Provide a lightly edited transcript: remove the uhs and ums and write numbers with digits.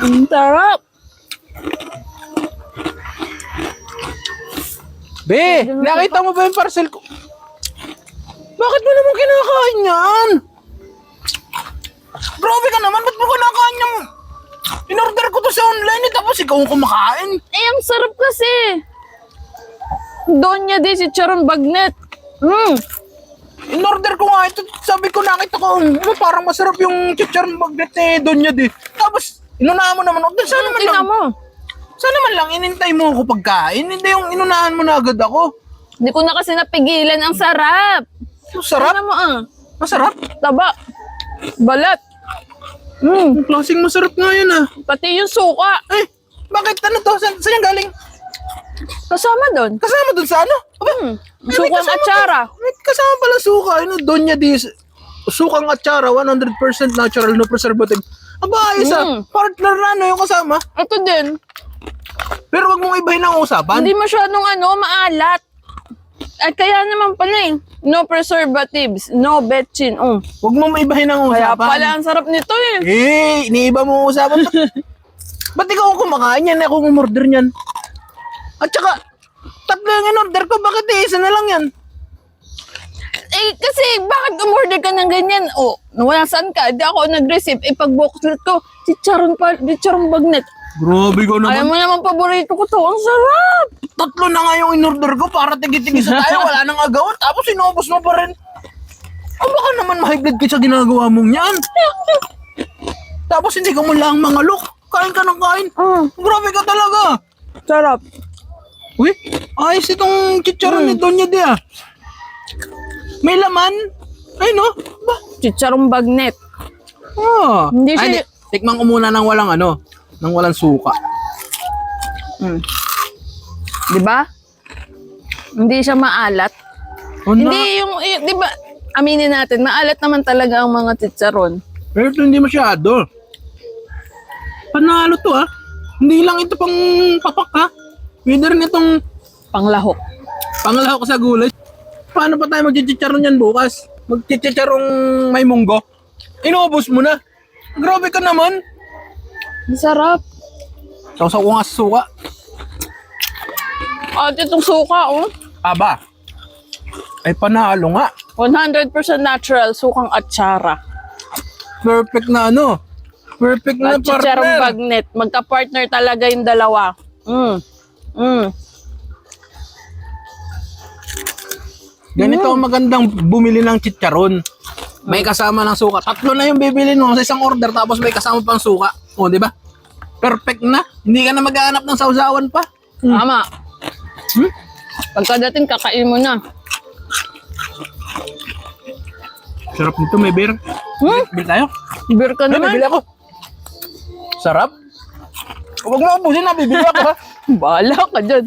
Ang sarap. Be, nakita mo ba yung parcel ko? Bakit mo naman kinakain yan? Grabe ka naman, ba't mo kinakain yan? In-order ko to sa online tapos ikaw ang kumakain. Eh, ang sarap kasi. Donya di si Charon Bagnet. In-order ko nga ito, sabi ko nakita ko, parang masarap yung chicharon bagnet ni Donya di. Tapos, inunahan mo naman, sana man lang, Tingnan mo. sana man lang inintay mo ako pagkain, hindi yung inunahan mo na agad ako. Hindi ko na kasi napigilan. Ang sarap. Masarap? Tingnan mo Masarap? Taba. Balat. Ang klaseng masarap nga yan ah. Pati yung suka. Eh, bakit ano to? Saan yung galing? Kasama doon. Kasama dun sa ano? Aba, Sukang atsara. May kasama pala suka. Ano, Donya di sukang atsara, 100% natural, no preservative. Aba, ayos partner na ano yung kasama. Ito din. Pero wag mong ibahin ang usapan. Hindi masyadong maalat. At kaya naman pala no preservatives, no betchin. Wag mong ibahin ang Kaya usapan. pala ang sarap nito eh. Iniiba mo ang usapan. Ba't ikaw ang kumakain yan? Ako ang umorder niyan. At saka, tatlo yung in-order ko. Bakit isa na lang yan? Eh, kasi bakit umorder ka ng ganyan? Nasaan ka? Di ako nag-receive. Pag-booklet ko, si Charon Bagnet. Grabe ko naman. Alam mo naman, paborito ko to. Ang sarap! Tatlo na nga yung in-order ko para tigit-tigisa tayo. Wala nang agawan. Tapos inubos mo pa rin. Baka naman ma-high-blood ka sa ginagawa mong yan. Tapos hindi ka mo lang mga look. Kain ka ng kain. Grabe ka talaga. Sarap. Uy, ayos itong chicharon ni Donya di ah. May laman. Ay no? Ba? Chicharong Bagnet. Hindi siya... Tikman ko muna ng walang ng walang suka. Di ba? Hindi siya maalat. Hindi yung, di ba, aminin natin, maalat naman talaga ang mga chicharon. Pero ito hindi masyado. Panalo to ah. Hindi lang ito pang papak ha. Pwede rin itong Panglahok. pangalahok sa gulay. Paano pa tayo magchichicharon yan bukas? Magchichicharong may munggo? Inubos mo na. Grabe ka naman. Ang sarap. Sausaw ko nga sa suka. At itong suka, Aba. Ay panalo nga. 100% natural, sukang atsara. Perfect na Perfect na At Chicharong partner. Bagnet. Magka-partner talaga yung dalawa. Ganito ang magandang bumili ng chicharon. May kasama ng suka. Tatlo na yung bibili mo sa isang order tapos may kasama pang suka. O, di ba? Perfect na. Hindi ka na maghahanap ng sausawan pa. Tama. Pagkadating, kakain mo na. Sarap nito, may beer. Beer tayo? Beer ka May naman. bibili ako. Sarap. Huwag mo ubusin na, bibili ako ha. Bahala ka dyan.